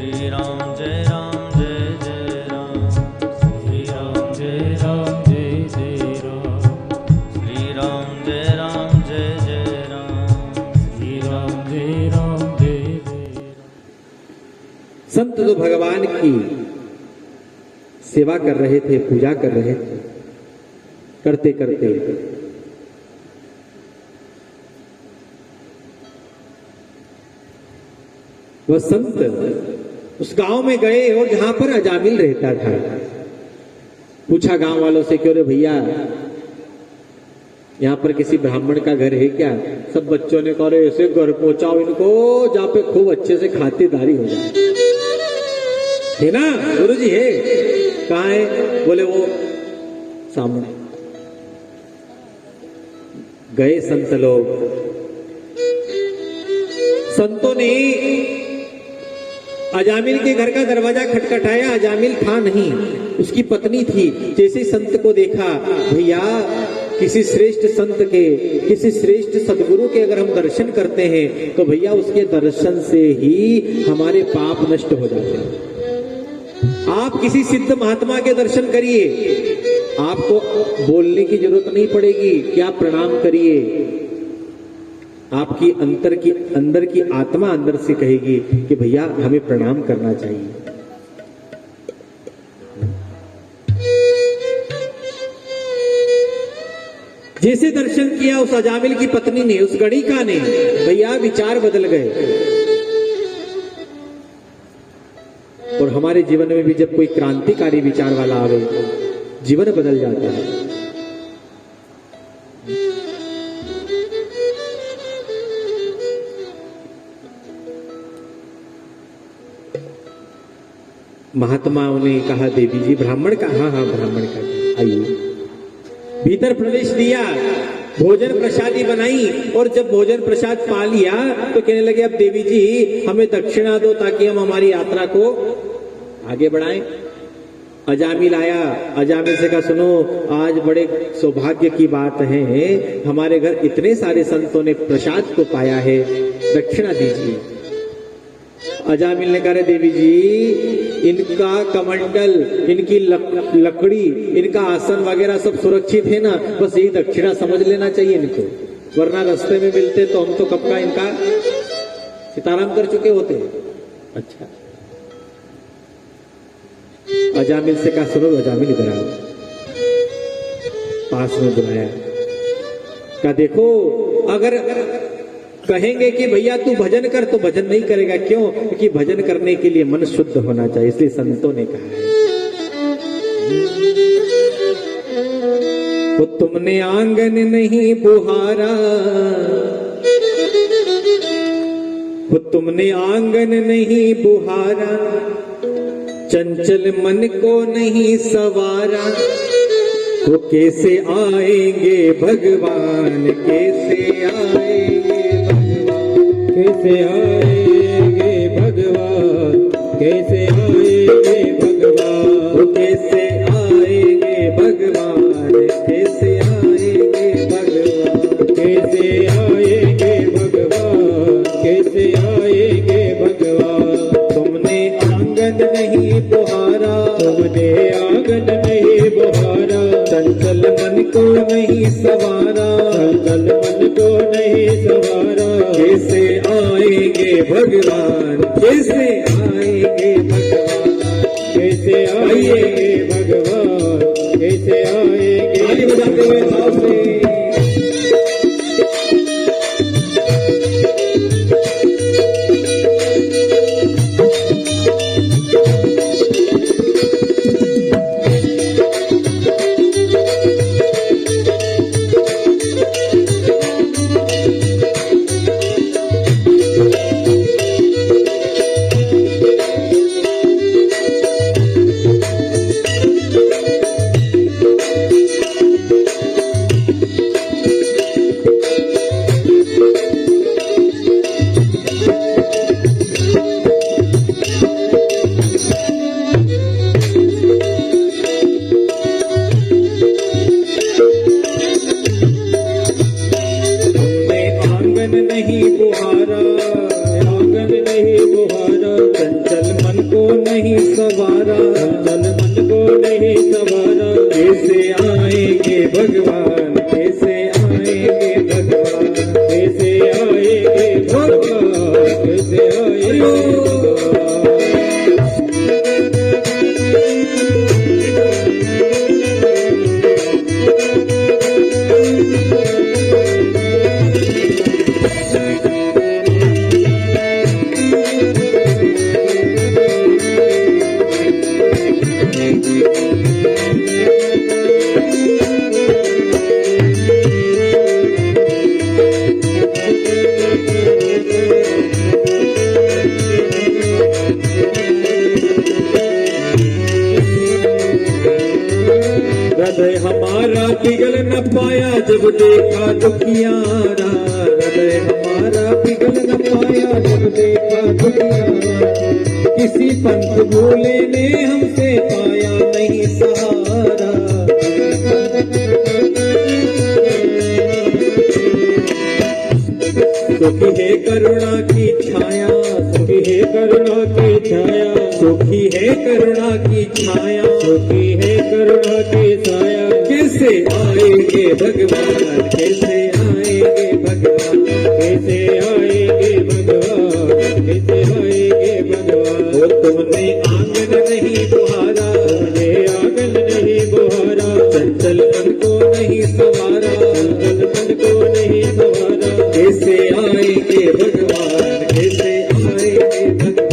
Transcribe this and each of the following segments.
श्री राम जय जय राम, श्री राम जय जय राम, श्री राम जय जय राम, श्री राम जय जय राम। संत तो भगवान की सेवा कर रहे थे, पूजा कर रहे थे, करते करते वह संत उस गांव में गए और जहां पर अजामिल रहता था। पूछा गांव वालों से, क्यों रे भैया यहां पर किसी ब्राह्मण का घर है क्या? सब बच्चों ने कहा, ऐसे घर पहुंचाओ इनको जहां पे खूब अच्छे से खातिरदारी हो जाए। है ना गुरु जी? है। कहाँ है? बोले वो सामने। गए संत लोग, संतों ने अजामिल के घर का दरवाजा खटखटाया। अजामिल था नहीं, उसकी पत्नी थी। जैसे ही संत को देखा, भैया किसी श्रेष्ठ संत के, किसी श्रेष्ठ सदगुरु के अगर हम दर्शन करते हैं तो भैया उसके दर्शन से ही हमारे पाप नष्ट हो जाते हैं। आप किसी सिद्ध महात्मा के दर्शन करिए, आपको बोलने की जरूरत नहीं पड़ेगी कि आप प्रणाम करिए। आपकी अंदर की आत्मा अंदर से कहेगी कि भैया हमें प्रणाम करना चाहिए। जैसे दर्शन किया उस अजामिल की पत्नी ने, उस गणिका ने, भैया विचार बदल गए। और हमारे जीवन में भी जब कोई क्रांतिकारी विचार वाला आवे, जीवन बदल जाता है। महात्माओं ने कहा, देवी जी ब्राह्मण का? हाँ हाँ ब्राह्मण का, आइए। भीतर प्रवेश दिया, भोजन प्रसादी बनाई, और जब भोजन प्रसाद पा लिया तो कहने लगे, अब देवी जी हमें दक्षिणा दो ताकि हम हमारी यात्रा को आगे बढ़ाएं। अजामिल आया, अजामिल से कहा, सुनो आज बड़े सौभाग्य की बात है, हमारे घर इतने सारे संतों ने प्रसाद को पाया है, दक्षिणा दीजिए। अजामिल ने कहा, देवी जी इनका कमंडल, इनकी लकड़ी, इनका आसन वगैरह सब सुरक्षित है ना, बस यही दक्षिणा समझ लेना चाहिए इनको, वरना रास्ते में मिलते तो हम तो कब का इनका सीताराम कर चुके होते। अच्छा। अजामिल से कहा, सुनो अजामिल इधर आओ। पास में बुलाया, कहा देखो अगर कहेंगे कि भैया तू भजन कर तो भजन नहीं करेगा। क्यों? क्योंकि भजन करने के लिए मन शुद्ध होना चाहिए, इसलिए संतों ने कहा है, तो तुमने आंगन नहीं बुहारा, वो तुमने आंगन नहीं बुहारा, चंचल मन को नहीं सवारा, वो कैसे आएंगे भगवान, कैसे आएंगे, कैसे आएंगे भगवान, कैसे आएंगे भगवान, वो कैसे आएंगे भगवान, कैसे आएंगे भगवान, कैसे आएंगे भगवान, कैसे आएंगे भगवान। तुमने आंगन नहीं बुहारा, तुमने आंगन नहीं बुहारा, चंचल मन को नहीं सवारा, चंचल मन को नहीं सवारा, कैसे आएंगे भगवान, कैसे आएंगे भगवान, कैसे आएंगे भगवान, कैसे आएंगे। ताली बजाते हुए भाव से नहीं सवारा, तन मन को नहीं सवारा, कैसे आएंगे भगवान, कैसे आएंगे भगवान, कैसे आएंगे भगवान, कैसे आएंगे भगवान। हृदय हमारा पिघल न पाया जब देखा दुखियारा, हृदय हमारा पिघल न पाया जब देखा दुखियारा, किसी पंथ भूले ने हमसे पाया नहीं सहारा। सुखी है करुणा की छाया, सुखी है करुणा की छाया, सुखी है करुणा की छाया, सुखी है करुणा की छाया। कैसे आएंगे भगवान, कैसे आएंगे भगवान, कैसे आएंगे भगवान, कैसे आएंगे भगवान। वो तुमने आंगन नहीं बुहारा, तुमने आंगन नहीं बुहारा, चंचल मन को नहीं सवारा, तन मन को नहीं सवारा। कैसे आएंगे भगवान, कैसे आएंगे भगवान।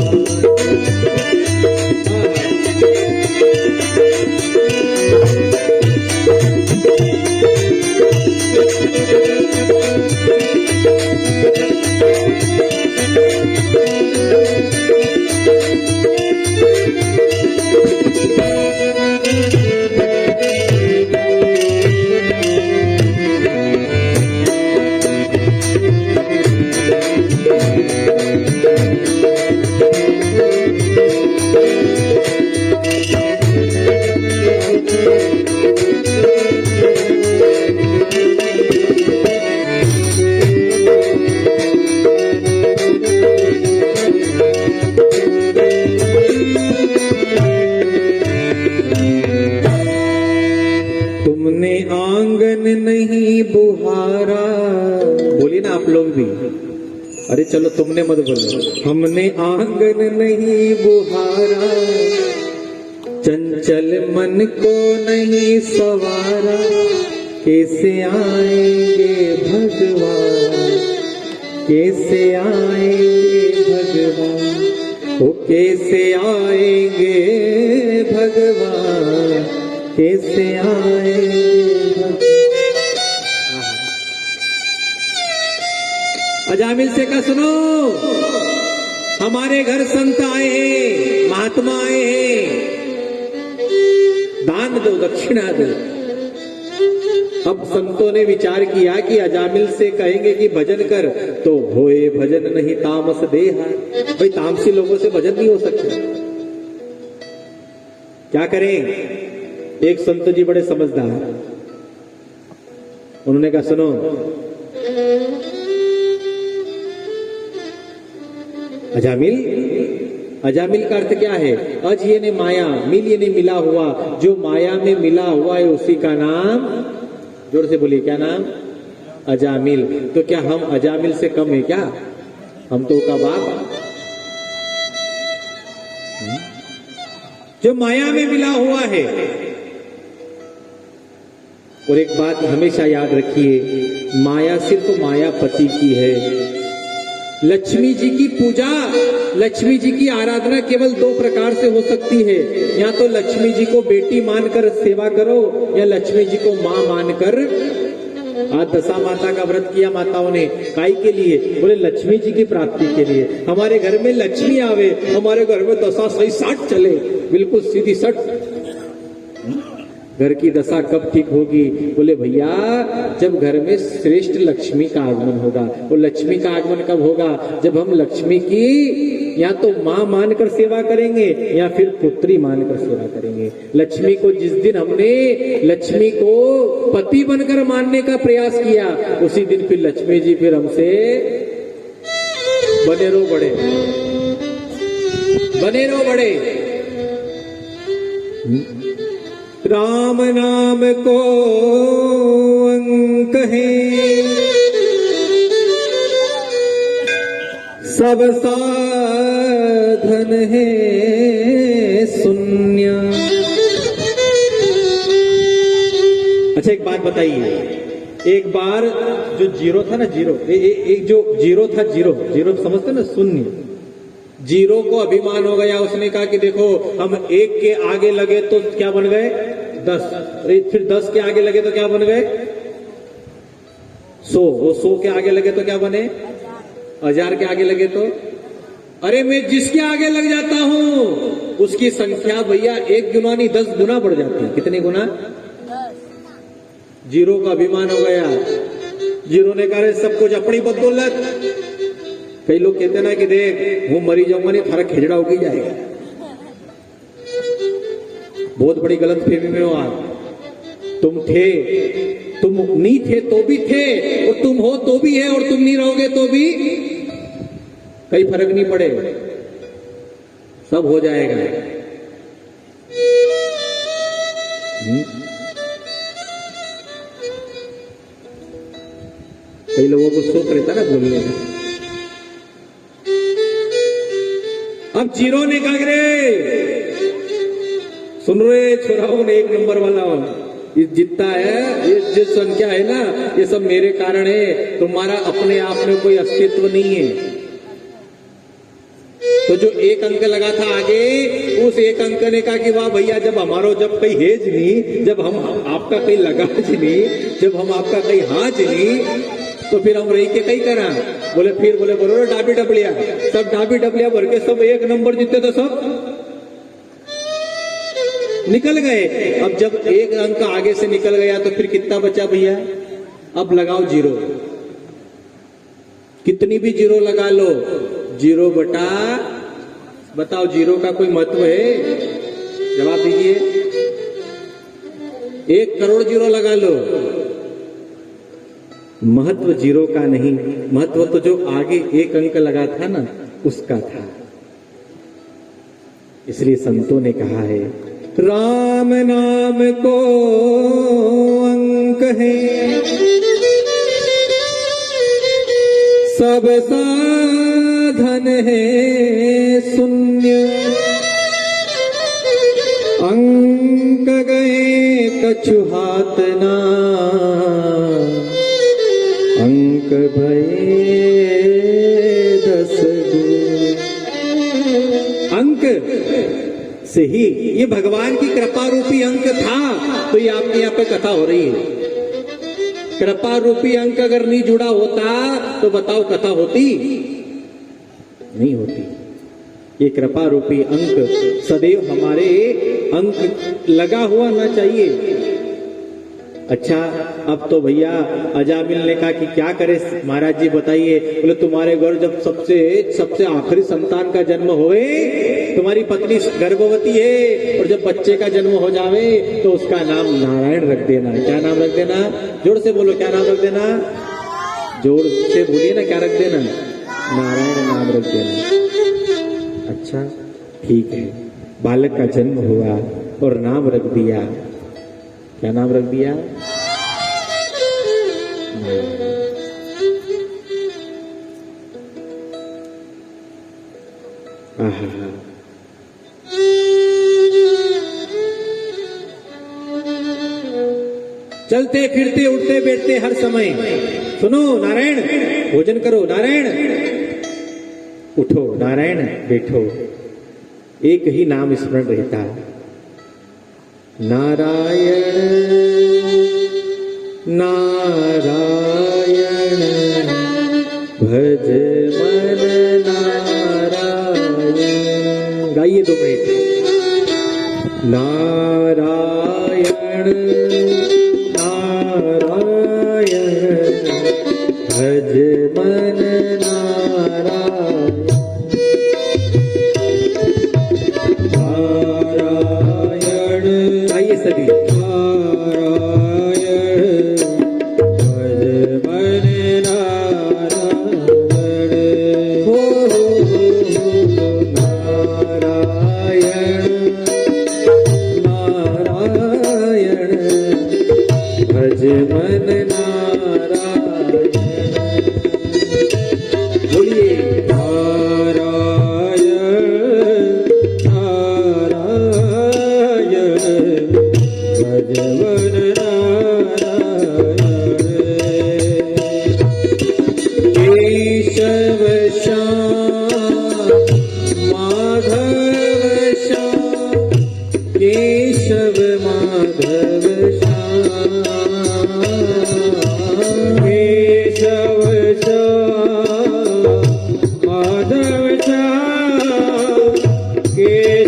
तुमने आंगन नहीं बुहारा, बोलिए ना आप लोग भी। अरे चलो तुमने मत बोलो, हमने आंगन नहीं बुहारा, चंचल मन को नहीं सवारा। कैसे आएंगे भगवान, कैसे आएंगे भगवान, ओ कैसे आएंगे भगवान, कैसे आएंगे भगवान। अजामिल से का सुनो, हमारे घर संत आए हैं, महात्मा आए हैं, दान दो, दक्षिणा दो। अब संतों ने विचार किया कि अजामिल से कहेंगे कि भजन कर, तो होए भजन नहीं तामस देहा। भाई तामसी लोगों से भजन नहीं हो सकता, क्या करें। एक संत जी बड़े समझदार, उन्होंने कहा सुनो, अजामिल, अजामिल का अर्थ क्या है? अज ये ने माया, मिल ये ने मिला हुआ, जो माया में मिला हुआ है उसी का नाम, जोर से बोलिए क्या नाम? अजामिल। तो क्या हम अजामिल से कम है क्या? हम तो का बाप। जो माया में मिला हुआ है। और एक बात हमेशा याद रखिए, माया सिर्फ मायापति की है। लक्ष्मी जी की पूजा, लक्ष्मी जी की आराधना केवल दो प्रकार से हो सकती है, या तो लक्ष्मी जी को बेटी मानकर सेवा करो, या लक्ष्मी जी को मां मानकर। आज दशा माता का व्रत किया माताओं ने, काई के लिए? बोले लक्ष्मी जी की प्राप्ति के लिए। हमारे घर में लक्ष्मी आवे, हमारे घर में दशा सही 60 चले, बिल्कुल सीधी 60। घर की दशा कब ठीक होगी? बोले भैया जब घर में श्रेष्ठ लक्ष्मी का आगमन होगा। वो लक्ष्मी का आगमन कब होगा? जब हम लक्ष्मी की या तो मां मानकर सेवा करेंगे या फिर पुत्री मानकर सेवा करेंगे। लक्ष्मी को जिस दिन हमने लक्ष्मी को पति बनकर मानने का प्रयास किया, उसी दिन फिर लक्ष्मी जी फिर हमसे बने रहो बड़े, बने रहो बड़े। राम नाम को अंक है, सब साधन है शून्य। अच्छा एक बात बताइए, एक बार जो जीरो था ना, जीरो एक जो जीरो था, जीरो समझते ना, शून्य, जीरो को अभिमान हो गया। उसने कहा कि देखो हम एक के आगे लगे तो क्या बन गए 10, फिर 10 के आगे लगे तो क्या बन गए 100, वो 100 के आगे लगे तो क्या बने 1000 के आगे लगे तो, अरे मैं जिसके आगे लग जाता हूं उसकी संख्या भैया 1 गुना नहीं 10 गुना बढ़ जाती है। कितने गुना? जीरो का अभिमान हो गया। जीरो ने कहा सब कुछ अपनी बदौलत। कई लोग कहते ना कि देख वो मरी जाऊंगा नहीं, थारा खिजड़ा होगी जाएगा। बहुत बड़ी गलत फहमी में हो आप। तुम नहीं थे तो भी थे, और तुम हो तो भी है, और तुम नहीं रहोगे तो भी कई फर्क नहीं पड़े, सब हो जाएगा। कई लोगों को शौक रहता ना बोलने में। अब जीरो ने कहा रे सुन रहे छोराओं ने, 1 नंबर वाला ये जितना है, ये जो संख्या है ना, ये सब मेरे कारण है। तुम्हारा अपने आप में कोई अस्तित्व नहीं है। तो जो 1 अंक लगा था आगे, उस 1 अंक ने कहा कि वाह भैया, जब हमारो जब कहीं हेज नहीं, जब हम आपका कहीं लगाज नहीं, जब हम आपका कहीं हाज नहीं, तो फिर हम रही के कहीं करा। बोले बोलो डाबी डबलिया, सब डाबी डबलिया भर के सब 1 नंबर जीते तो सब निकल गए। अब जब 1 अंक आगे से निकल गया तो फिर कितना बचा भैया? अब लगाओ जीरो, कितनी भी जीरो लगा लो, जीरो बटा, बताओ जीरो का कोई महत्व है? जवाब दीजिए। 1 करोड़ जीरो लगा लो, महत्व जीरो का नहीं, महत्व तो जो आगे 1 अंक लगा था ना उसका था। इसलिए संतों ने कहा है राम नाम को अंक है, सब साधन है शून्य। अंक गए कछु हाथ ना, अंक भये 10 गुण। अंक से ही ये भगवान की कृपा रूपी अंक था, तो ये आपके यहाँ पे कथा हो रही है। कृपा रूपी अंक अगर नहीं जुड़ा होता तो बताओ कथा होती? नहीं होती। ये कृपा रूपी अंक सदैव हमारे अंक लगा हुआ ना चाहिए। अच्छा अब तो भैया अजामिल ने कहा कि क्या करे महाराज जी बताइए। बोले तुम्हारे घर जब सबसे आखिरी संतान का जन्म होए, तुम्हारी पत्नी गर्भवती है, और जब बच्चे का जन्म हो जावे तो उसका नाम नारायण रख देना। क्या नाम रख देना? जोर से बोलो, क्या नाम रख देना? जोर से बोलिए ना, क्या रख देना? नारायण नाम रख देना। अच्छा ठीक है, बालक का जन्म हुआ और नाम रख दिया। क्या नाम रख दिया? चलते फिरते उठते बैठते हर समय सुनो नारायण, भोजन करो नारायण, उठो नारायण, बैठो, एक ही नाम स्मरण रहता है, नारायण नारायण भज मन नारायण। गाइए 2 मिनट। नारायण नारायण भज मन नारायण। नारायण आइए सभी। नारायण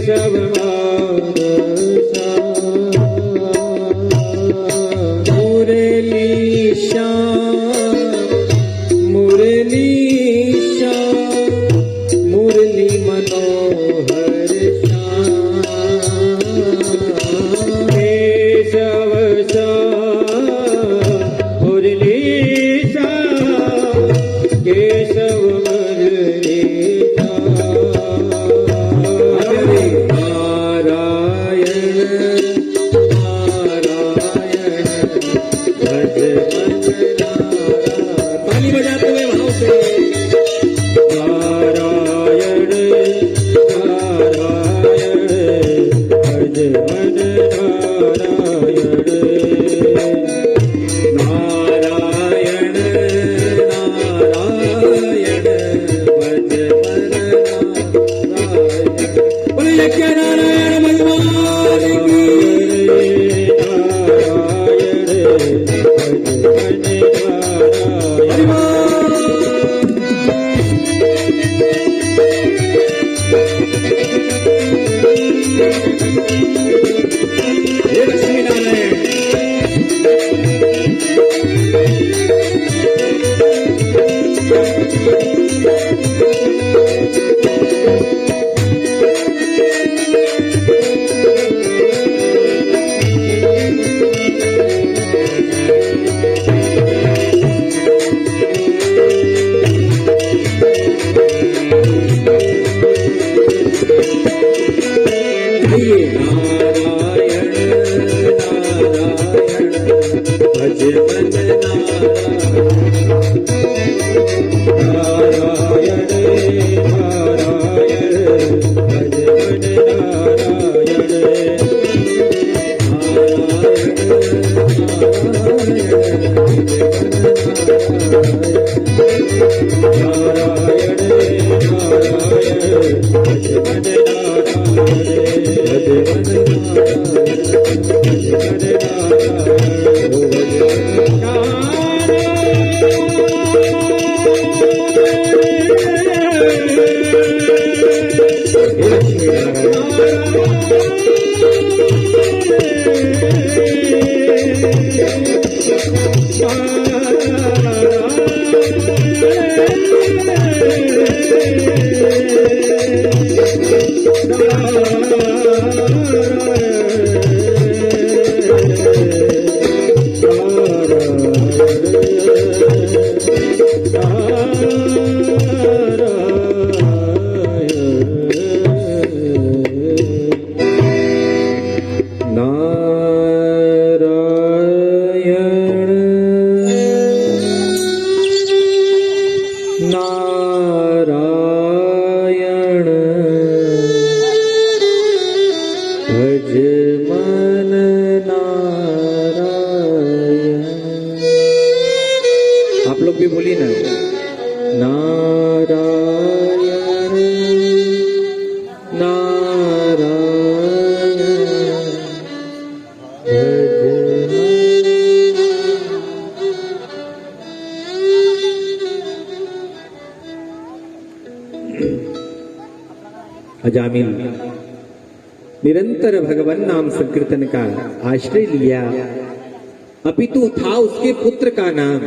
केशव मानसा मुरली मुरली मनोहर केशव मुरलीशा केशव मुरलीशा ताली बजाते हुए भाव से नारायण नारायण भज मन नारायण नारायण नारायण भज मन नारायण। बोले यज्ञ नारायण भगवान की नारायण भज मन नारायण हे लक्ष्मी नारायण नारायण नारायण भज मन नारायण नारायण भज मन नारायण भज मन नारायण। आप लोग भी बोलिए ना, नारायण नारायण भज अजामिल निरंतर भगवान नाम संकीर्तन का आश्रय लिया, अपितु था उसके पुत्र का नाम।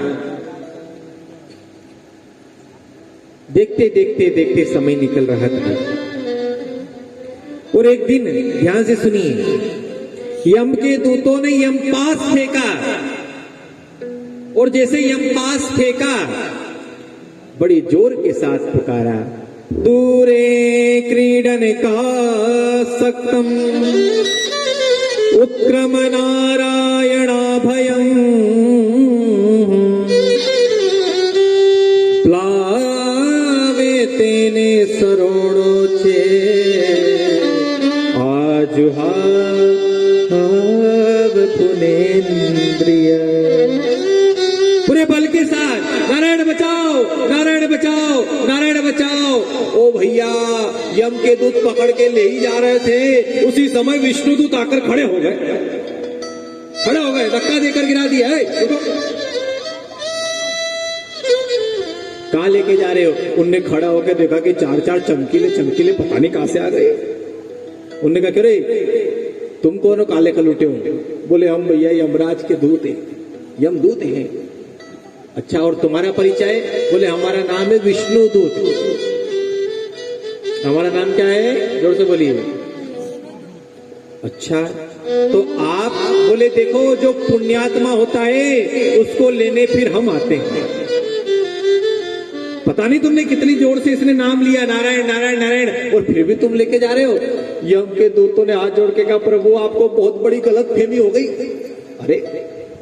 देखते देखते देखते समय निकल रहा था और एक दिन ध्यान से सुनिए, यम के दूतों ने यम पास फेंका और जैसे यम पास फेंका बड़ी जोर के साथ पुकारा, दूरे क्रीडन का सक्तम उत्क्रम नारायणाभयम् प्लावे तेने सरोणोचे आजुहाव पुनेन्द्रिय। पूरे बल के साथ नारायण बचाओ नारायण बचाओ नारायण बचाओ। ओ भैया, यम के दूत पकड़ के ले ही जा रहे थे, उसी समय विष्णु दूत आकर खड़े हो गए, धक्का देकर गिरा दिया है। देखो कहाँ लेके जा रहे हो? उनने खड़ा होकर देखा कि चार चार चमकीले चमकीले पता नहीं कहां से आ गए। उन्होंने कहा, क्यों रे तुम कौन हो काले कलूटे हो? बोले हम भैया यमराज के दूत हैं, यमदूत हैं। अच्छा और तुम्हारा परिचय? बोले हमारा नाम है विष्णु दूत। हमारा नाम क्या है? जोर से बोलिए। अच्छा तो आप? बोले देखो जो पुण्यात्मा होता है उसको लेने फिर हम आते हैं। पता नहीं तुमने कितनी जोर से इसने नाम लिया, नारायण नारायण नारायण, और फिर भी तुम लेके जा रहे हो। यम के दूतों ने हाथ जोड़ के कहा, प्रभु आपको बहुत बड़ी गलतफहमी हो गई। अरे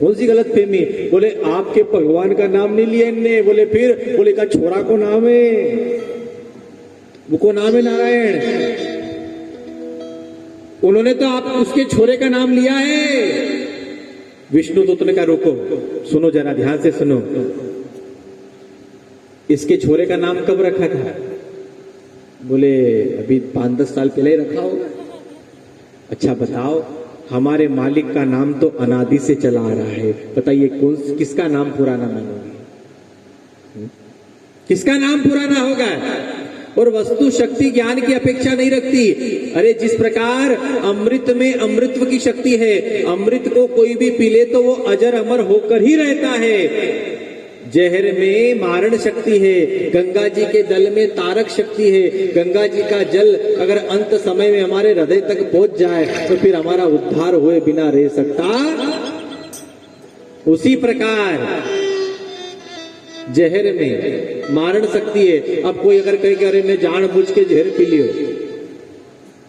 कौन सी गलतफहमी? बोले आपके भगवान का नाम नहीं लिया इनने। बोले फिर? बोले का छोरा को नाम है, वो नाम है नारायण। उन्होंने तो आप उसके छोरे का नाम लिया है। विष्णु दूत ने कहा, रोको, सुनो जरा ध्यान से सुनो, इसके छोरे का नाम कब रखा था? बोले अभी 5-10 साल पहले रखा होगा। अच्छा बताओ, हमारे मालिक का नाम तो अनादि से चला आ रहा है, बताइए किसका नाम पुराना मानोगे? किसका नाम पुराना होगा? और वस्तु शक्ति ज्ञान की अपेक्षा नहीं रखती। अरे जिस प्रकार अमृत में अमृतत्व की शक्ति है, अमृत को कोई भी पी ले तो वो अजर अमर होकर ही रहता है। जहर में मारण शक्ति है, गंगा जी के जल में तारक शक्ति है। गंगा जी का जल अगर अंत समय में हमारे हृदय तक पहुंच जाए तो फिर हमारा उद्धार हुए बिना रह सकता। उसी प्रकार जहर में मारण शक्ति है। अब कोई अगर कहे कि अरे मैं जानबूझ के जहर पी लियो,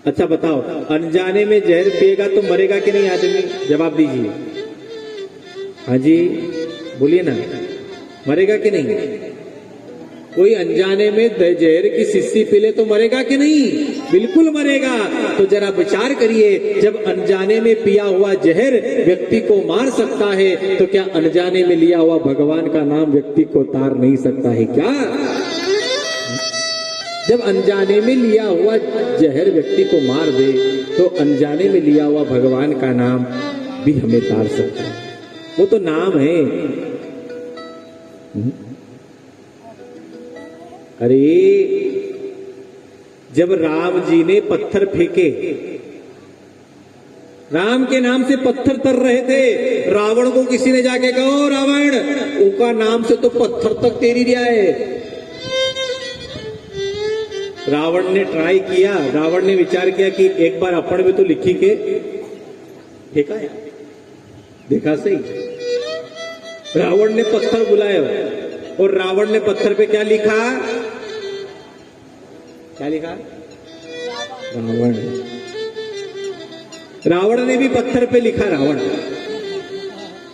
अच्छा बताओ अनजाने में जहर पिएगा तो मरेगा कि नहीं आदमी? जवाब दीजिए। हाँ जी बोलिए ना, मरेगा कि नहीं? कोई अनजाने में जहर की शीशी पी ले तो मरेगा कि नहीं? बिल्कुल मरेगा। तो जरा विचार करिए, जब अनजाने में पिया हुआ जहर व्यक्ति को मार सकता है तो क्या अनजाने में लिया हुआ भगवान का नाम व्यक्ति को तार नहीं सकता है क्या? जब अनजाने में लिया हुआ जहर व्यक्ति को मार दे तो अनजाने में लिया हुआ भगवान का नाम भी हमें तार सकता है। वो तो नाम है। अरे जब राम जी ने पत्थर फेंके, राम के नाम से पत्थर तर रहे थे, रावण को किसी ने जाके कहा, रावण उनका नाम से तो पत्थर तक तेरी रिया है। रावण ने ट्राई किया, रावण ने विचार किया कि एक बार अपन में तो लिखी के फेंका है, देखा सही। रावण ने पत्थर बुलाया और रावण ने पत्थर पे क्या लिखा? क्या लिखा? रावण। रावण ने भी पत्थर पे लिखा रावण,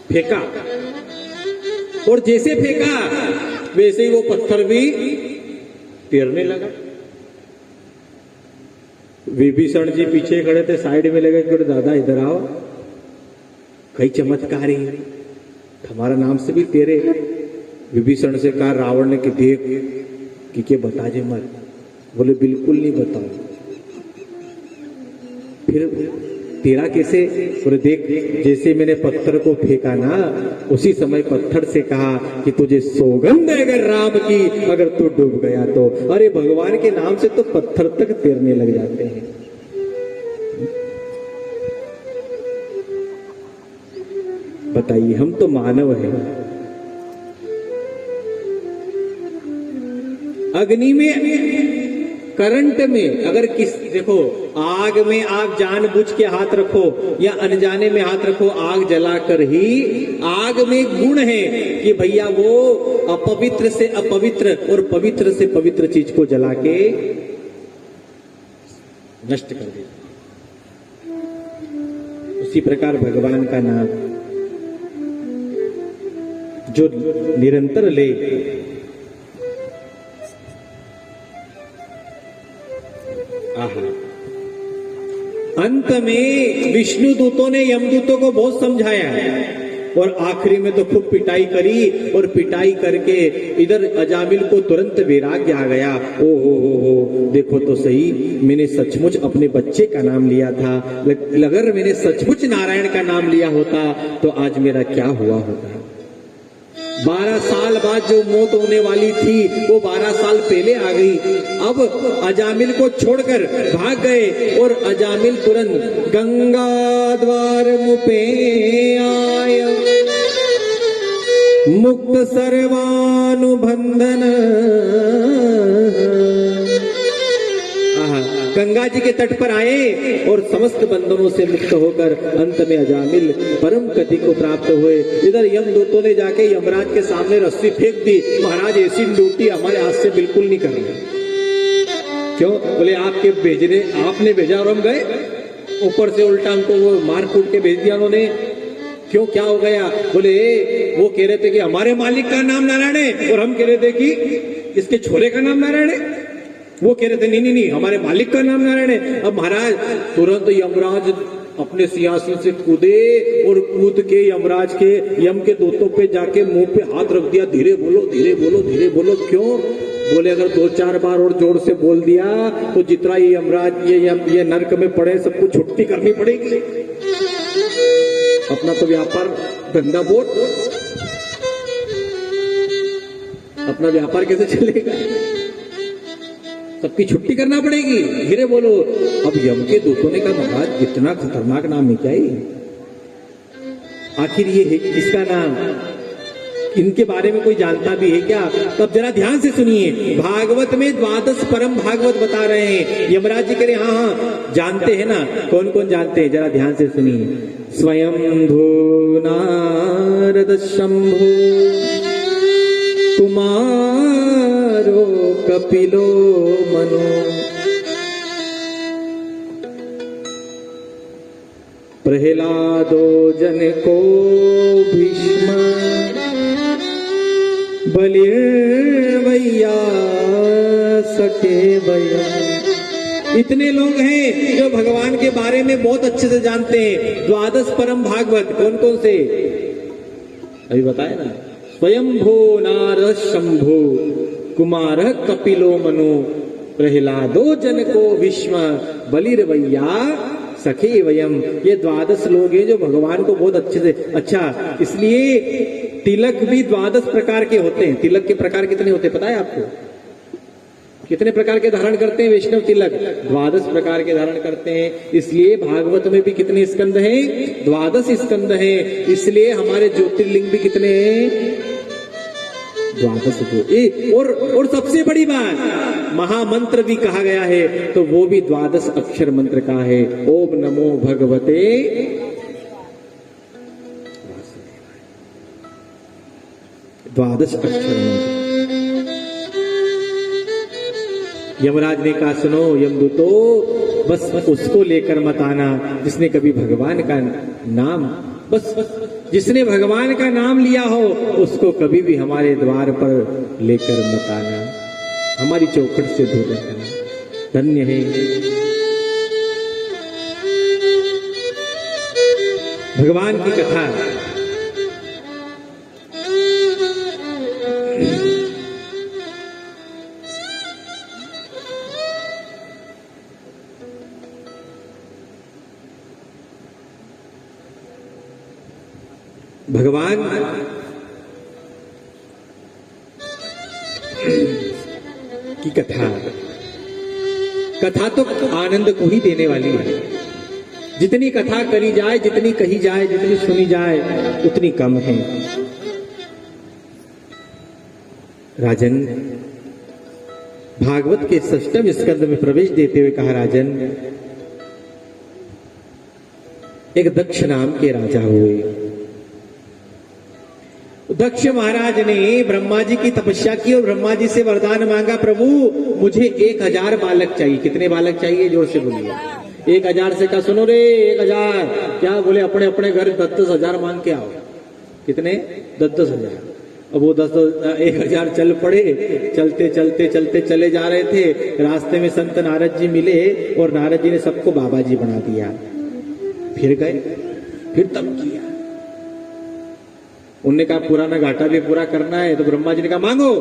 फेंका, और जैसे फेंका वैसे ही वो पत्थर भी तैरने लगा। विभीषण जी पीछे खड़े थे, साइड में लगे कि दादा इधर आओ, कई चमत्कारी हमारा नाम से भी तेरे। विभीषण से कहा रावण ने कि देख कि के बता जे मत। बोले बिल्कुल नहीं बताओ। फिर तेरा कैसे? बोले देख जैसे मैंने पत्थर को फेंका ना, उसी समय पत्थर से कहा कि तुझे सौगंध है अगर राम की, अगर तू डूब गया तो। अरे भगवान के नाम से तो पत्थर तक तैरने लग जाते हैं। बताइए, हम तो मानव हैं। अग्नि में, करंट में, अगर देखो आग में आप जानबूझ के हाथ रखो या अनजाने में हाथ रखो, आग जलाकर ही, आग में गुण है कि भैया वो अपवित्र से अपवित्र और पवित्र से पवित्र चीज को जला के नष्ट कर दे। उसी प्रकार भगवान का नाम जो निरंतर ले, अंत में विष्णु दूतों ने यमदूतों को बहुत समझाया और आखिरी में तो खूब पिटाई करी, और पिटाई करके इधर अजामिल को तुरंत वैराग्य आ गया। ओ हो, देखो तो सही, मैंने सचमुच अपने बच्चे का नाम लिया था, अगर मैंने सचमुच नारायण का नाम लिया होता तो आज मेरा क्या हुआ होता। 12 साल बाद जो मौत होने वाली थी वो 12 साल पहले आ गई। अब अजामिल को छोड़कर भाग गए और अजामिल तुरंत गंगा द्वार मुपे आय, मुक्त सर्वानुबंधन। गंगा जी के तट पर आए और समस्त बंधनों से मुक्त होकर अंत में अजामिल परम गति को प्राप्त हुए। इधर यमदूतों ने जाके यमराज के सामने रस्सी फेंक दी, महाराज ऐसी ड्यूटी हमारे हाथ से बिल्कुल नहीं करनी। क्यों? बोले आपके भेजने, आपने भेजा और हम गए। ऊपर से उल्टा हमको वो मार कूट के भेज दिया उन्होंने। क्यों, क्या हो गया? बोले वो कह रहे थे कि हमारे मालिक का नाम नारायण है और हम कह रहे थे कि इसके छोरे का नाम नारायण है। वो कह रहे थे नहीं नहीं नहीं हमारे मालिक का नाम नारायण है। अब महाराज तुरंत यमराज अपने सिंहासन से कूदे और कूद के यमराज के यम के दूतों पे जाके मुंह पे हाथ रख दिया, धीरे बोलो धीरे बोलो धीरे बोलो। क्यों? बोले अगर 2-4 बार और जोर से बोल दिया तो जितना ये यमराज ये नर्क में पड़े सबको छुट्टी करनी पड़ेगी। अपना तो व्यापार धंधा बोल, अपना व्यापार कैसे चलेगा? सबकी छुट्टी करना पड़ेगी, धीरे बोलो। अब यम के दूतों ने कहा महाराज इतना खतरनाक नाम है क्या ये? आखिर ये है किसका नाम? इनके बारे में कोई जानता भी है क्या? तब जरा ध्यान से सुनिए, भागवत में 12 परम भागवत बता रहे हैं। यमराज जी कह रहे हाँ हाँ जानते हैं ना, कौन कौन जानते हैं? जरा ध्यान से सुनिए। स्वयंभू नारद शंभु कुमारो कपिलो मनो, प्रहलादो जनको भीष्म, बलिर्वैया सके भैया। इतने लोग हैं जो भगवान के बारे में बहुत अच्छे से जानते हैं। 12 परम भागवत कौन कौन से अभी बताए ना? स्वयंभू नारद शंभु कुमार कपिलो मनु, प्रहलादो जनको भीष्म, बलिर्वैया सखे वयम। ये 12 लोग हैं जो भगवान को बहुत अच्छे से अच्छा, इसलिए तिलक भी 12 प्रकार के होते हैं। तिलक के प्रकार कितने होते हैं पता है आपको? कितने प्रकार के धारण करते हैं वैष्णव तिलक? 12 प्रकार के धारण करते हैं। इसलिए भागवत में भी कितने स्कंद हैं? 12 स्कंद हैं। इसलिए हमारे ज्योतिर्लिंग भी कितने हैं? 12। और सबसे बड़ी बात, महामंत्र भी कहा गया है तो वो भी 12 अक्षर मंत्र का है। ओम नमो भगवते, 12 अक्षर मंत्र। यमराज ने कहा सुनो यमदूतो, बस उसको लेकर मत आना जिसने कभी भगवान का नाम, बस जिसने भगवान का नाम लिया हो उसको कभी भी हमारे द्वार पर लेकर मत आना, हमारी चौखट से दूर रखना। धन्य है भगवान की कथा। भगवान की कथा तो आनंद को ही देने वाली है। जितनी कथा करी जाए, जितनी कही जाए, जितनी सुनी जाए उतनी कम है। राजन, भागवत के 6वें स्कंद में प्रवेश देते हुए कहा, राजन एक दक्ष नाम के राजा हुए। दक्ष महाराज ने ब्रह्मा जी की तपस्या की और ब्रह्मा जी से वरदान मांगा, प्रभु मुझे 1000 बालक चाहिए। कितने बालक चाहिए? जोर से बोलिए। 1000 से कहा सुनो रे 1000 क्या? बोले अपने अपने घर 10-10 हजार मांग के आओ। कितने? 10-10 हजार। अब वो 1000 चल पड़े। चलते चलते चलते चले जा रहे थे, रास्ते में संत नारद जी मिले और नारद जी ने सबको बाबा जी बना दिया। फिर गए, फिर तब किया। उनने कहा पुराना घाटा भी पूरा करना है, तो ब्रह्मा जी ने कहा मांगो।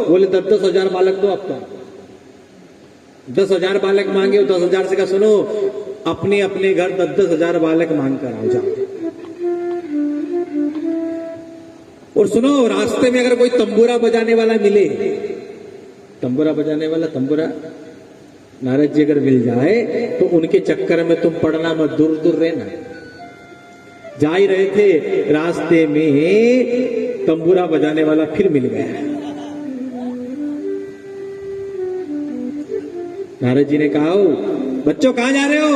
बोले 10-10 हजार बालक दो आपका। 10,000 बालक मांगे और 10,000 से कहा सुनो अपने अपने घर 10-10 हजार बालक मांग कर आओ जाओ। और सुनो, रास्ते में अगर कोई तंबूरा बजाने वाला मिले, तंबूरा बजाने वाला, तंबूरा नारद जी अगर मिल जाए तो उनके चक्कर में तुम पड़ना मत, दूर दूर रहना। जा ही रहे थे, रास्ते में तंबूरा बजाने वाला फिर मिल गया। नारद जी ने कहा, बच्चों कहां जा रहे हो?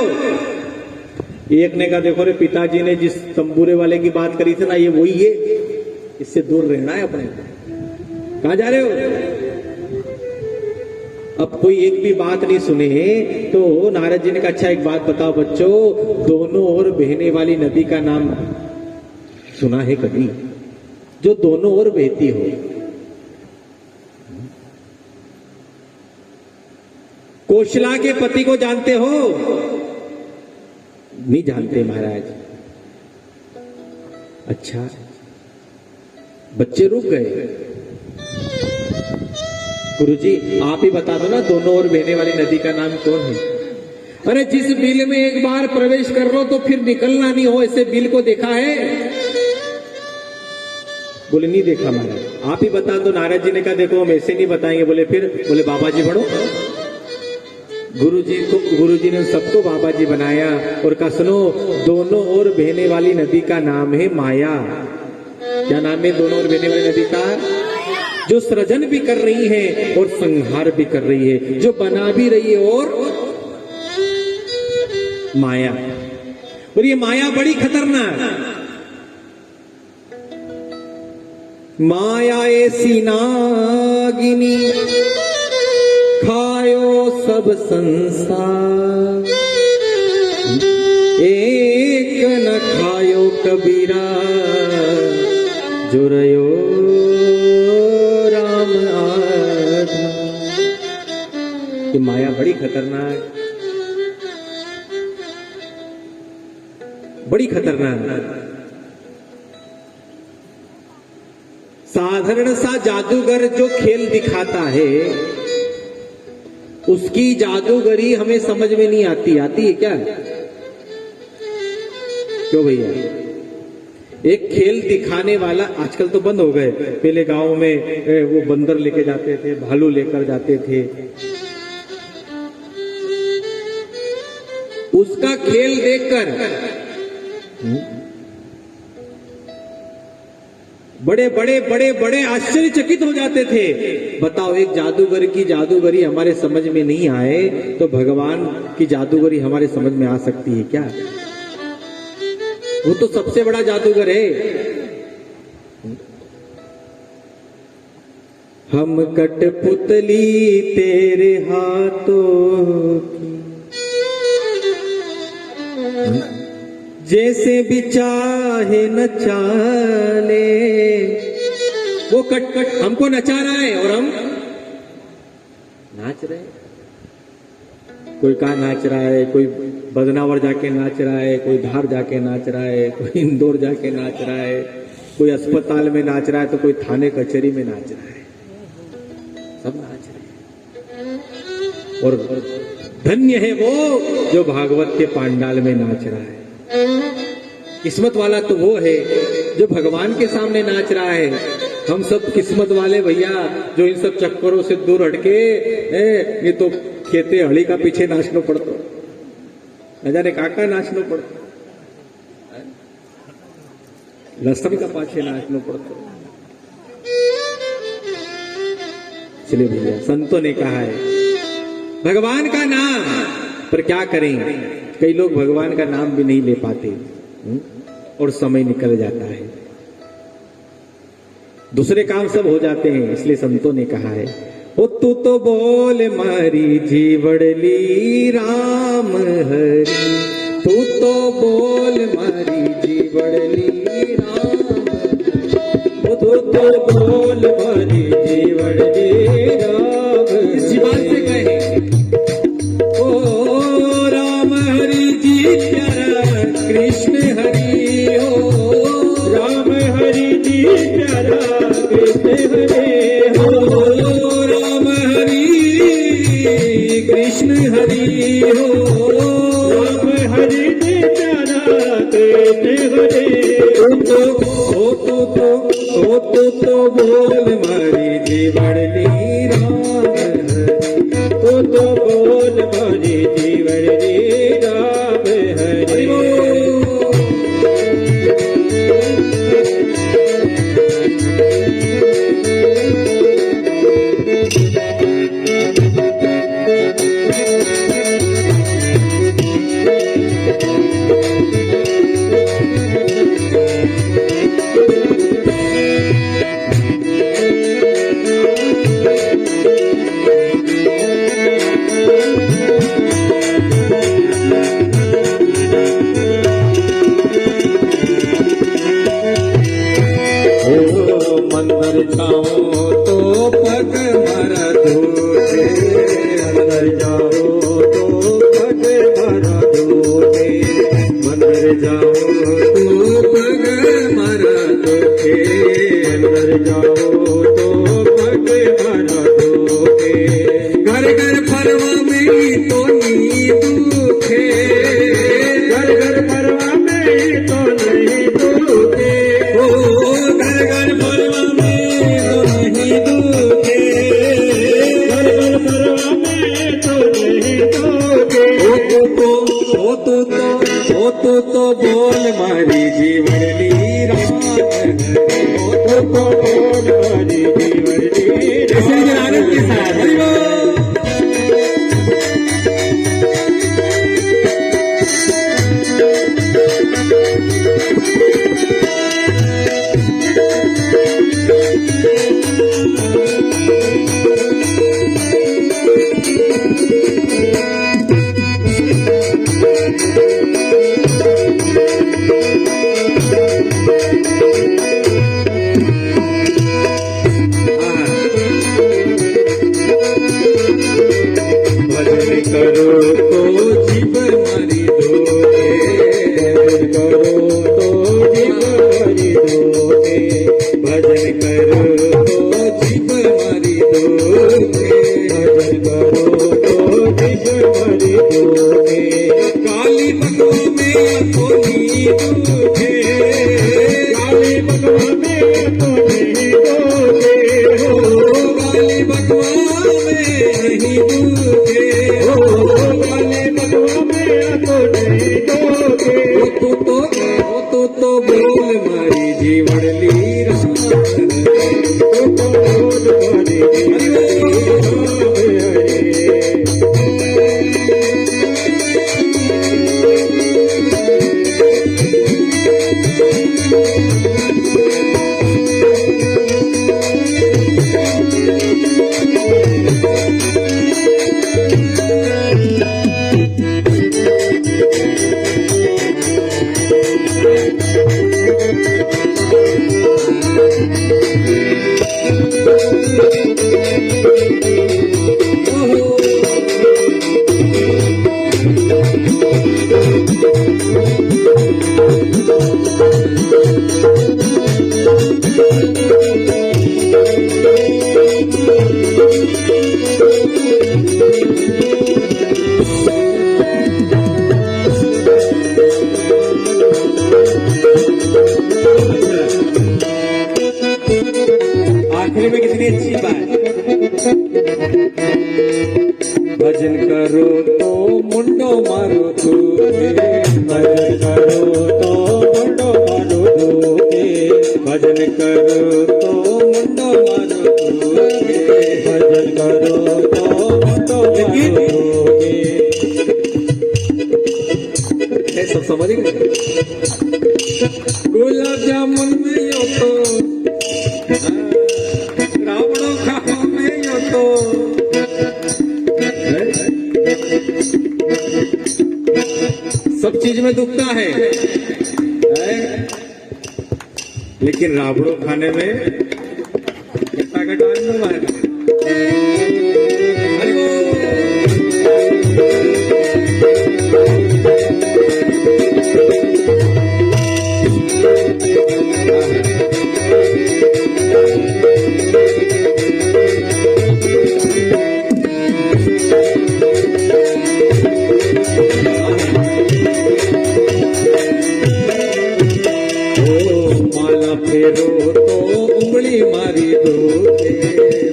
एक ने कहा, देखो रे, पिताजी ने जिस तंबूरे वाले की बात करी थी ना, ये वही है, इससे दूर रहना है अपने। कहां जा रहे हो? अब कोई एक भी बात नहीं सुने तो नारद जी ने कहा, अच्छा एक बात बताओ बच्चों, दोनों ओर बहने वाली नदी का नाम सुना है कभी, जो दोनों ओर बहती हो? कोशला के पति को जानते हो? नहीं जानते महाराज। अच्छा, बच्चे रुक गए। गुरुजी आप ही बता दो ना, दोनों ओर बहने वाली नदी का नाम कौन है? अरे जिस बिल में एक बार प्रवेश कर लो तो फिर निकलना नहीं हो, ऐसे बिल को देखा है? बोले नहीं देखा महाराज। आप ही बता दो। नारद जी ने कहा, देखो हम ऐसे नहीं बताएंगे। बोले फिर? बोले बाबा जी पढ़ो। गुरुजी ने सबको बाबा जी बनाया और कहा, सुनो, दोनों ओर बहने वाली नदी का नाम है माया। क्या नाम है दोनों ओर बहने वाली नदी का? जो सृजन भी कर रही है और संहार भी कर रही है, जो बना भी रही है और माया। और ये माया बड़ी खतरनाक। माया ऐसी नागिनी, खायो सब संसार, एक न खायो कबीरा, जो रयो राम आधा। ये माया बड़ी खतरनाक, बड़ी खतरनाक। साधारण सा जादूगर जो खेल दिखाता है, उसकी जादूगरी हमें समझ में नहीं आती। आती है क्या? क्यों भैया? एक खेल दिखाने वाला, आजकल तो बंद हो गए, पहले गांव में वो बंदर लेके जाते थे, भालू लेकर जाते थे, उसका खेल देखकर बड़े बड़े बड़े बड़े आश्चर्यचकित हो जाते थे। बताओ, एक जादूगर की जादूगरी हमारे समझ में नहीं आए तो भगवान की जादूगरी हमारे समझ में आ सकती है क्या? वो तो सबसे बड़ा जादूगर है। हम कठपुतली तेरे हाथों की, जैसे भी चाहे नचा ले। वो कट कट हमको नचा रहा है और हम नाच रहे हैं। कोई कहाँ नाच रहा है, कोई बदनावर जाके नाच रहा है, कोई धार जाके नाच रहा है, कोई इंदौर जाके नाच रहा है, कोई अस्पताल में नाच रहा है, तो कोई थाने कचहरी में नाच रहा है। सब नाच रहे हैं। और धन्य है वो जो भागवत के पांडाल में नाच रहा है। किस्मत वाला तो वो है जो भगवान के सामने नाच रहा है। हम सब किस्मत वाले भैया जो इन सब चक्करों से दूर हटके, ये तो खेते हड़ी का पीछे नाचनो पड़तो, न जाने काका नाचनो पड़तो, लसन का पाछे नाचनो पड़तो। चलिए भैया, संतों ने कहा है भगवान का नाम, पर क्या करें, कई लोग भगवान का नाम भी नहीं ले पाते और समय निकल जाता है, दूसरे काम सब हो जाते हैं। इसलिए संतों ने कहा है, ओ तू तो बोल मारी जीवड़ली राम हरि, तू तो बोल मारी जीवड़ली राम, ओ तू तो बोल मारी जीवड़ली राम। इस जीवन से कहे, ओ राम हरि जी प्यारा कृष्ण हरि, ओ राम हरि जी प्यारा कृष्ण हरि, हो राम हरि कृष्ण हरि, हो राम हरि जी प्यारा कृष्ण हरि। ओ तो तो बोल मारी जीवनली राम तो बोल मारी जीवनली ऐसे ही आनंद के साथ हरि बोल। तो बोल मारी जीवनली राम तो बोल मारी आखिर में कितनी अच्छी बात, भजन करो तो मुंडो मारो तू, भजन करो तो मुंडो मारो धोके, भजन करो तो मुंडो मारो तू, भजन करो तो मुंडो मारो धोके। ये सब समझ गए। गुलाब जामुन में यो तो रावणों खाओ में यो तो, सब चीज में दुखता है, लेकिन रावणों खाने में कितना का टाइम हुआ है। फेरो तो उंगली मारी दोते,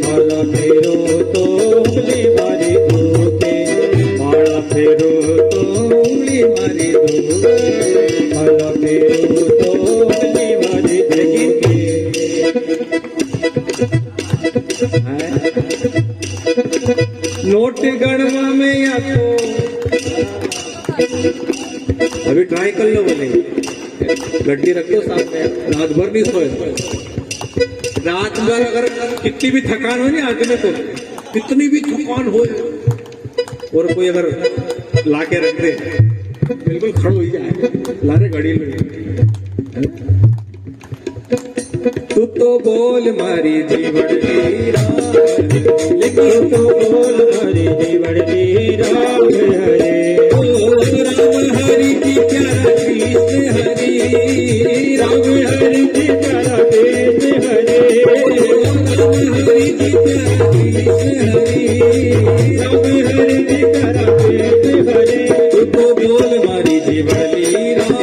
माला फेरो तो उंगली मारी दोते, माला फेरो तो उंगली मारी दोते, माला फेरो तो उंगली मारी दोते। नोट गणवा में या तो अभी ट्राई कर लो, बोले गड्डी रख दो सामने, रात भर नहीं सोए। रात भर अगर कितनी भी थकान हो ना आदमी को, कितनी भी थकान हो और कोई अगर लाके रख दे बिल्कुल खड़ हो जाए, लारे घड़ी में। तू तो बोल मारी जीवनली राम, लेकिन तो बोल मारी जीवनली राम हरे। राम हरि जी प्यारा कृष्ण हरि, राम हरि जी प्यारा कृष्ण हरे, राम हरि जी प्यारा कृष्ण हरि, राम हरि जी प्यारा कृष्ण हरे। तू तो बोल मारी जीवनली राम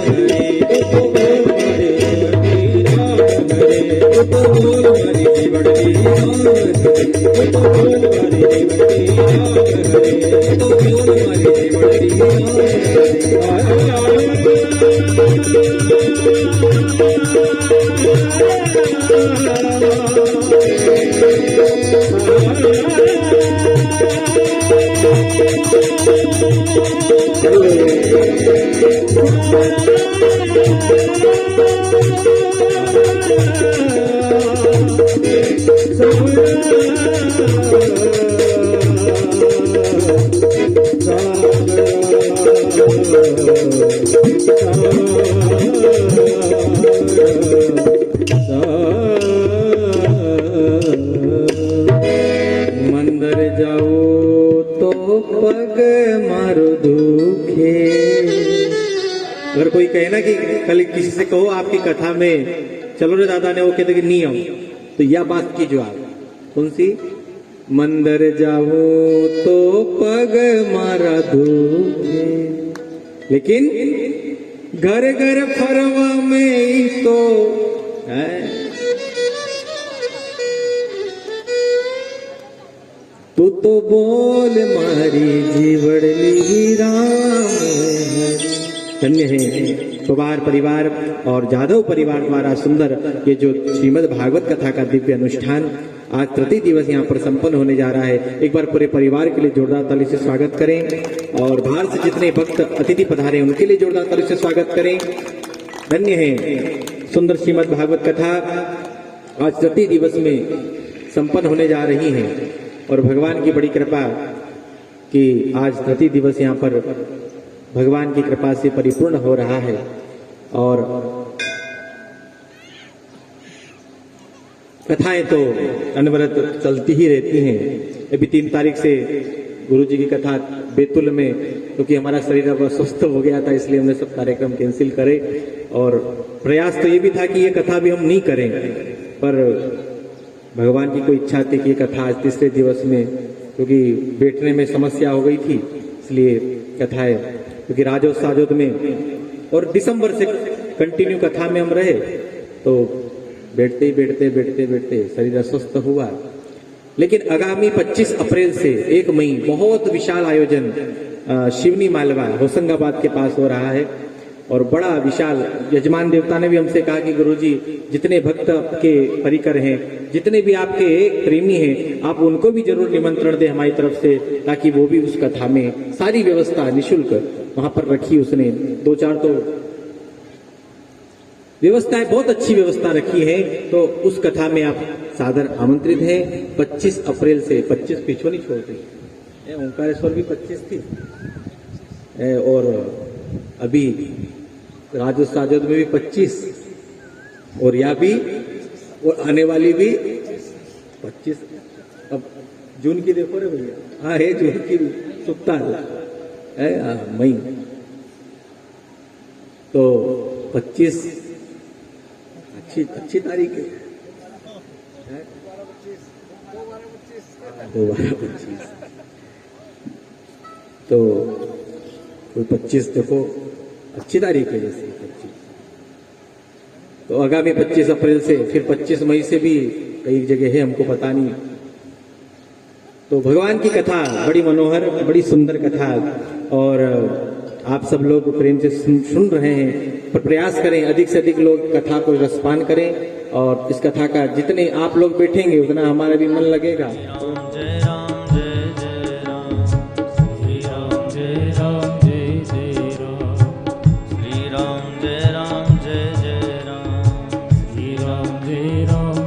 हरे, तो बोल मारी जीवनली राम हरे, तो बोल मारी जीवनली राम हरे, तो बोल मारी जीवनली राम हरे, तो बोल मारी जीवनली राम हरे। मंदिर जाओ तो पग मारो दुखे। अगर कोई कहे ना कि कल किसी से कहो आपकी कथा में चलो रे दादा ने, वो कहते कि नहीं आओ, तो यह बात की जवाब कौन सी? मंदिर जाओ तो पग मारा दुखे, लेकिन घर घर फरवा में ही तो है। तू तो बोल मारी जीवड़ली राम है। धन्य है पवार परिवार और जादव परिवार द्वारा सुंदर ये जो श्रीमद् भागवत कथा का दिव्य अनुष्ठान आज तृतीय दिवस यहाँ पर संपन्न होने जा रहा है। एक बार पूरे परिवार के लिए जोरदार ताली से स्वागत करें और बाहर से जितने भक्त अतिथि पधारे उनके लिए जोरदार ताली से स्वागत करें। धन्य है सुंदर श्रीमद् भागवत कथा आज तृतीय दिवस में संपन्न होने जा रही है और भगवान की बड़ी कृपा कि आज तृतीय दिवस यहाँ पर भगवान की कृपा से परिपूर्ण हो रहा है। और कथाएं तो अनवरत चलती ही रहती हैं। अभी 3 तारीख से गुरु जी की कथा बैतुल में, क्योंकि हमारा शरीर अब स्वस्थ हो गया था इसलिए हमने सब कार्यक्रम कैंसिल करे। और प्रयास तो ये भी था कि ये कथा भी हम नहीं करें, पर भगवान की कोई इच्छा थी कि ये कथा आज तीसरे दिवस में, क्योंकि बैठने में समस्या हो गई थी इसलिए कथाएं, क्योंकि राजोत्सव साजोद में और दिसंबर से कंटिन्यू कथा में हम रहे तो बैठते बैठते शरीर अस्वस्थ हुआ। लेकिन आगामी 25 अप्रैल से 1 मई बहुत विशाल आयोजन शिवनी मालवा होशंगाबाद के पास हो रहा है और बड़ा विशाल। यजमान देवता ने भी हमसे कहा कि गुरुजी जितने भक्त के परिकर हैं, जितने भी आपके प्रेमी हैं, आप उनको भी जरूर निमंत्रण दें हमारी तरफ से, ताकि वो भी उस कथा में सारी व्यवस्था निशुल्क वहां पर रखी। उसने 2-4 तो व्यवस्थाएं बहुत अच्छी व्यवस्था रखी है, तो उस कथा में आप सादर आमंत्रित हैं। 25 अप्रैल से 25 पीछे नहीं छोड़ते, ओंकारेश्वर भी 25 थी और अभी राजोत्सव साजोद में भी 25 और यहाँ भी और आने वाली भी 25। अब जून की देखो रे भैया, हाँ है जून की चुकता है मई, तो 25 अच्छी तारीख है। 2/12/25 तो कोई 25 देखो अच्छी तारीख है जैसे 25। तो आगामी 25 अप्रैल से फिर 25 मई से भी कई जगह है, हमको पता नहीं। तो भगवान की कथा बड़ी मनोहर, बड़ी सुंदर कथा और आप सब लोग प्रेम से सुन रहे हैं, पर प्रयास करें अधिक से अधिक लोग कथा को रसपान करें और इस कथा का जितने आप लोग बैठेंगे उतना हमारा भी मन लगेगा। जय राम जय जय राम, श्री राम जय राम जय जय राम, श्री राम जय राम जय जय राम, श्री राम जय राम